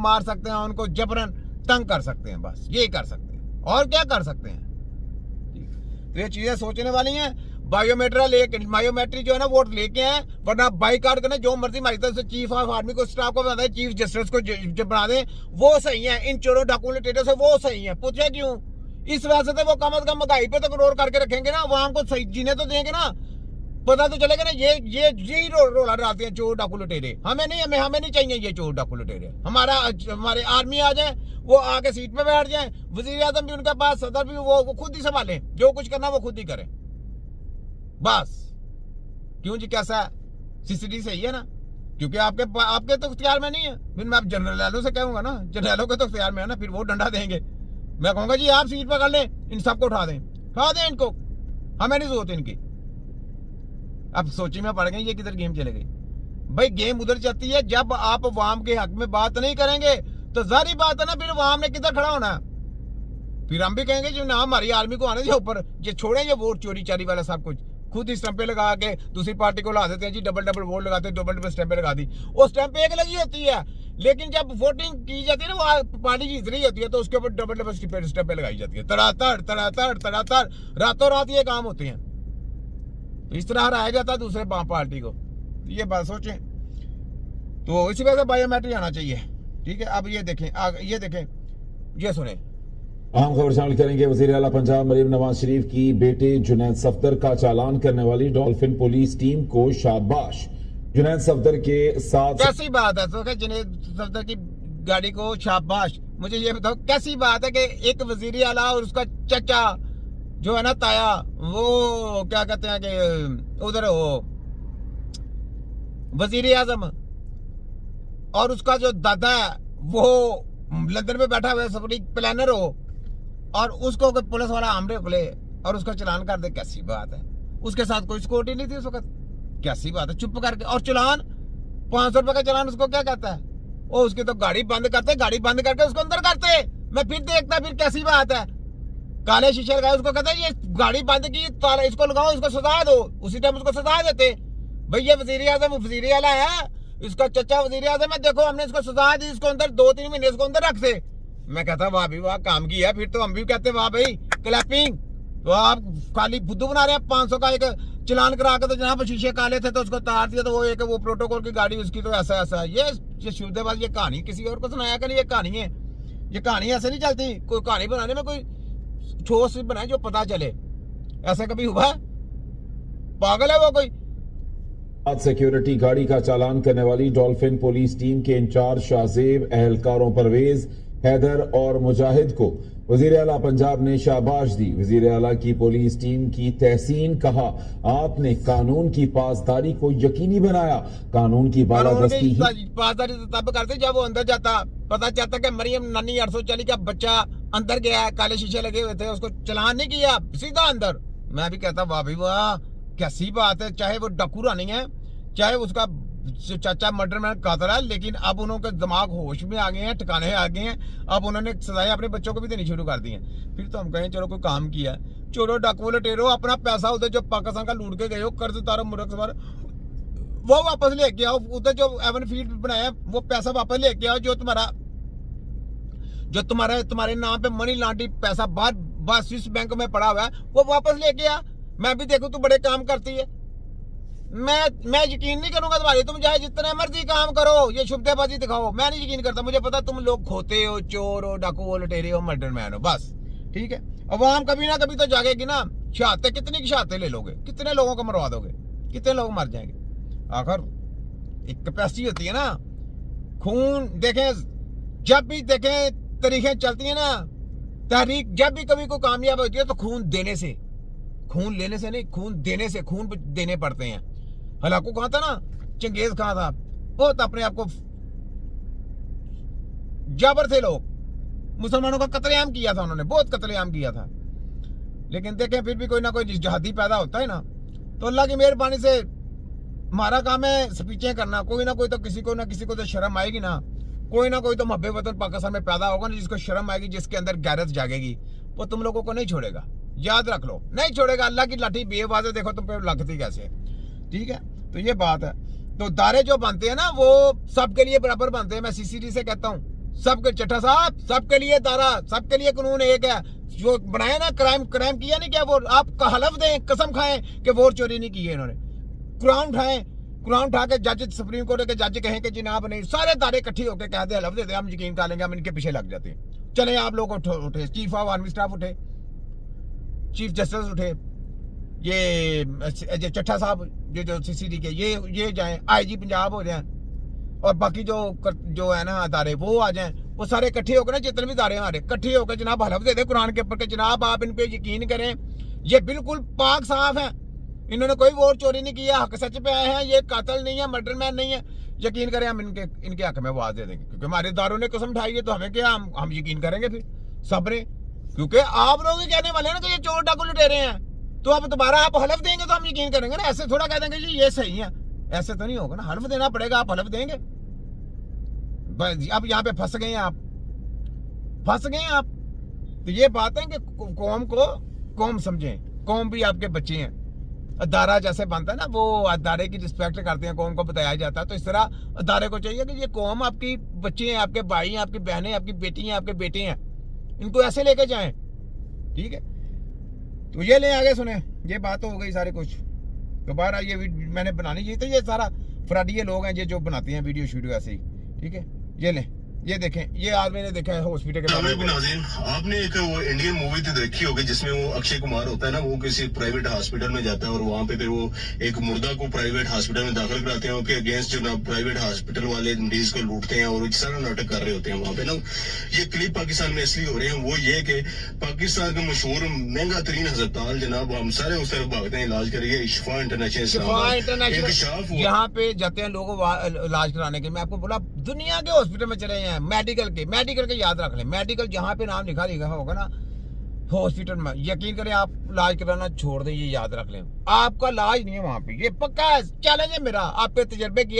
मार सकते हैं, उनको जबरन तंग कर सकते हैं, बस यही कर सकते हैं, और क्या कर सकते हैं। तो ये चीजें सोचने वाली हैं। बायोमेट्रिक जो है ना वोट लेके आए, वरना बाईकाट करने जो मर्जी मारी तरह चीफ ऑफ आर्मी को स्टाफ को बना दे, चीफ जस्टिस को बना दे, वो सही है। इन चोरों डाकुओं लुटेरों से वो सही है। पूछे क्यों? इस वजह से तो वो कम से कम महंगाई पे तो कंट्रोल करके रखेंगे ना, वहां को सही जीने तो देंगे ना, पता तो चलेगा ना। ये रोला डालते हैं चोर डाकू लुटेरे। हमें नहीं चाहिए ये चोर डाकू लुटेरे। हमारे आर्मी आ जाए, वो आके सीट पे बैठ जाए, वजीर आजम भी उनके पास, सदर भी वो खुद ही संभाले, जो कुछ करना वो खुद ही करें बस। क्यों जी? कैसा है? सीसीडी सही है ना? क्योंकि आपके तो इख्तियार में नहीं है। फिर मैं आप जनरलों से कहूंगा ना, जनरलों के तो इख्तियार में है ना, फिर वो डंडा देंगे। मैं कहूंगा जी आप सीट पकड़ लें, इन सबको उठा दें इनको, हमें नहीं जरूरत इनकी। अब सोची में पड़ गई ये किधर गेम चले गई। भाई गेम उधर चलती है जब आप अवाम के हक में बात नहीं करेंगे, तो जारी बात है ना, फिर अवाम ने किधर खड़ा होना। फिर हम भी कहेंगे जी ना हमारी आर्मी को आने जो ऊपर, ये छोड़े ये वोट चोरी चारी वाला सब कुछ, खुद ही स्टैंपे लगा के दूसरी पार्टी को ला देते हैं जी, डबल वोट लगाते हैं, डबल स्टैंपे लगा दी। वो स्टैंप एक लगी होती है, लेकिन जब वोटिंग की जाती है ना, वो पार्टी जीत रही होती है, तो उसके ऊपर डबल स्टैंपे लगाई जाती है। तड़ातड़ रातों रात ये काम होते हैं। तो इस तरह हराया जाता है दूसरे पार्टी को। ये बात सोचें। तो इसी वजह से बायोमेट्रिक आना चाहिए। ठीक है, अब ये देखें, ये सुने। अहम खबर शामिल करेंगे। वजीर आला पंजाब मरीम नवाज शरीफ की बेटे जुनैद सफदर का चालान करने वाली डॉल्फिन पुलिस टीम को शाबाश। जुनैद सफदर के साथ कैसी बात है? तो जुनैद सफदर की गाड़ी को शाबाश। मुझे ये बताओ कैसी बात है कि एक वजीर आला और उसका चचा जो है ना ताया, वो क्या कहते हैं कि उधर हो वजीर आजम, और उसका जो दादा है वो लंदन में बैठा हुआ है प्लानर हो, और उसको कोई पुलिस वाला आमरे खुले और उसका चलान कर दे। कैसी बात है? उसके साथ कोई सिक्योरिटी नहीं थी उस वक्त। कैसी बात है? चुप करके, और चलान 500 रुपए का चलान उसको क्या कहता है? ओ उसकी तो गाड़ी बंद करते, गाड़ी बंद करके उसको अंदर करते। मैं फिर देखता, फिर कैसी बात है? काले शीशे लगाए, उसको कहते ये गाड़ी बंद की, ताला इसको लगाओ, इसको सजा दो। उसी टाइम उसको सजा देते। भैया वजीर आजम वजीर आला है, इसका चचा वजीर आजम है, देखो हमने इसको सजा दी, इसको अंदर 2-3 महीने इसको अंदर रख दे। मैं कहता वाह भी वाह, काम किया। फिर तो हम भी कहते वाह भाई, क्लैपिंग। तो आप खाली बुद्धू बना रहे हैं। 500 का एक चलान करा के तो जनाब शीशे काले थे तो उसको तार दिया, तो वो प्रोटोकॉल की गाड़ी उसकी, तो ऐसा ये शुद्धबाज। ये कहानी किसी और को सुनाया कर, ये कहानी है, ये कहानी ऐसे नहीं चलती। कोई कहानी बनाने में कोई ठोस बनाए जो पता चले। ऐसा कभी हुआ? पागल है वो कोई? सिक्योरिटी गाड़ी का चालान करने वाली डॉल्फिन पुलिस टीम के इंचार्ज शाहजेब, एहलकारों परवेज, हैदर और मुजाहिद को वजीर आला पंजाब ने शाबाश दी। वजीर आला की पुलिस टीम की तहसीन, कहा आपने कानून की पासदारी को यकीनी बनाया। कानून की बालादस्ती पासदारी तब करते जब वो अंदर जाता, पता चलता कि मरियम नानी 840 का बच्चा अंदर गया है, काले शीशे लगे हुए थे, उसको चलान नहीं किया, सीधा अंदर। मैं भी कहता वाह भाई वाह, कैसी बात है। चाहे वो डाकू रानी है, चाहे उसका चाचा मर्डर मैन कातर है, लेकिन अब उन्होंने दिमाग होश में आ गए हैं, ठिकाने आ गए हैं। अब उन्होंने सजाएं अपने बच्चों को भी देनी शुरू कर दी हैं। फिर तो हम कहें चलो कोई काम किया। चोरो डाकू लटेरो अपना पैसा उधर जो पाकिस्तान का लूट के गए हो, कर्ज तारो मुर्ख सवार, वो वापस लेके आओ। उधर जो एवन फील्ड बनाया वो पैसा वापस लेके आओ। जो तुम्हारे नाम पे मनी लॉन्ड्रिंग पैसा बाहर स्विस बैंक में पड़ा हुआ है, वो वापस लेके आ। मैं भी देखूं तू बड़े काम करती है। मैं यकीन नहीं करूंगा तुम्हारी। तुम चाहे जितने मर्जी काम करो, ये शुभदेबाजी दिखाओ, मैं नहीं यकीन करता। मुझे पता तुम लोग खोते हो, चोर हो, डाकू हो, लुटेरे हो, मर्डर मैन हो, बस ठीक है। अवाम कभी ना कभी तो जागेगी ना। शहादतें कितनी शहादतें ले लोगे? कितने लोगों को मरवा दोगे? कितने लोग मर जाएंगे? आखिर एक कैपेसिटी होती है ना। खून देखें, जब भी देखें तरीकें चलती है ना, तहरीक जब भी कभी कोई कामयाब होती है तो खून देने से, खून लेने से नहीं, खून देने से, खून देने पड़ते हैं। हलाकू कहाँ था ना, चंगेज खां था, बहुत अपने आप को जाबर थे लोग। मुसलमानों का कत्लेआम किया था उन्होंने, बहुत कत्लेआम किया था। लेकिन देखें फिर भी कोई ना कोई जहादी पैदा होता है ना। तो अल्लाह की मेहरबानी से हमारा काम है स्पीचें करना। कोई ना कोई तो किसी को ना किसी को तो शर्म आएगी ना। कोई ना कोई तो महबे वतन पाकिस्तान में पैदा होगा ना, जिसको शर्म आएगी, जिसके अंदर गैरत जागेगी। वो तुम लोगों को नहीं छोड़ेगा, याद रख लो, नहीं छोड़ेगा। अल्लाह की लाठी बेवाज है, देखो तुम पे लगती कैसे। ठीक है, तो ये बात है। तो दायरे जो बनते हैं ना वो सबके लिए बराबर बनते हैं। मैं सीसीडी से कहता हूँ, सबके चट्टा साहब, सबके लिए धारा, सबके लिए कानून एक है। जो बनाए ना क्राइम किया नहीं क्या, वो आप हलफ दें, कसम खाएं कि वोट चोरी नहीं की है इन्होंने। कुरान उठा के जज, सुप्रीम कोर्ट के जज कहें कि जनाब नहीं, सारे धारे इकट्ठी होकर कह दे, हलफ दे दे, हम यकीन कर लेंगे, हम इनके पीछे लग जाते हैं। चले आप लोग उठे, चीफ ऑफ आर्मी स्टाफ उठे, चीफ जस्टिस उठे, ये चट्टा साहब जो CCD के ये जाएं, IG पंजाब हो जाएं, और बाकी जो है ना अदारे वो आ जाएं, वो सारे इकट्ठे होकर ना, जितने भी अदारे हमारे इकट्ठे होकर जनाब हलफ दे दे कुरान के ऊपर के जनाब आप इन पे यकीन करें, ये बिल्कुल पाक साफ है, इन्होंने कोई वोट चोरी नहीं किया, हक सच पे आए हैं, ये कातिल नहीं है, मर्डर मैन नहीं है। यकीन करें हम इनके हक में आवाज दे देंगे, क्योंकि हमारे इदारों ने कसम उठाई है, तो हमें क्या, हम यकीन करेंगे फिर सबने, क्योंकि आप लोग ही कहने वाले हैं ना कि ये चोर डाकू लुटेरे हैं, तो अब दोबारा आप हलफ देंगे तो हम यकीन करेंगे ना। ऐसे थोड़ा कह देंगे जी ये सही है, ऐसे तो नहीं होगा ना, हलफ देना पड़ेगा। आप हलफ देंगे, अब यहाँ पे फंस गए हैं आप। तो ये बात है कि कौम को कौम समझें, कौम भी आपके बच्चे हैं। अदारा जैसे बनता है ना, वो अदारे की रिस्पेक्ट करते हैं, कौम को बताया जाता है, तो इस तरह अदारे को चाहिए कि ये कौम आपकी बच्चे हैं, आपके भाई हैं, आपकी बहनें, आपकी बेटी हैं, आपके बेटे हैं, इनको ऐसे लेके जाएं, ठीक है। तो ये ले आगे सुने, ये बात हो गई सारी कुछ। दोबारा ये मैंने बनानी चाहिए, तो ये सारा फ्रॉडिये लोग हैं ये जो बनाते हैं वीडियो ऐसे ही, ठीक है। ये ले, ये देखें, ये आदमी ने देखा है हॉस्पिटल के बारे में। आपने एक वो इंडियन मूवी तो देखी होगी जिसमें वो अक्षय कुमार होता है ना, वो किसी प्राइवेट हॉस्पिटल में जाता है और वहां पे फिर वो एक मुर्दा को प्राइवेट हॉस्पिटल में दाखिल कराते हैं, उसके अगेंस्ट जो ना प्राइवेट हॉस्पिटल वाले मरीज को लूटते हैं और सारा नाटक कर रहे होते हैं वहां पे ना। ये क्लिप पाकिस्तान में इसलिए हो रहे हैं, वो ये कि पाकिस्तान का मशहूर महंगा तरीन अस्पताल जनाब, हम सारे उस तरफ भागते हैं इलाज करिए, शिफा इंटरनेशनल यहाँ पे जाते हैं लोग इलाज कराने के। मैं आपको बोला दुनिया के हॉस्पिटल में चले हैं, मेडिकल के याद रख लें, मेडिकल जहाँ पे नाम लिखा होगा ना हॉस्पिटल में, यकीन करें आप इलाज कराना छोड़ दें, ये याद रख लें, आपका इलाज नहीं है वहां पे, ये पक्का चैलेंज है मेरा, आप पे तजर्बे किए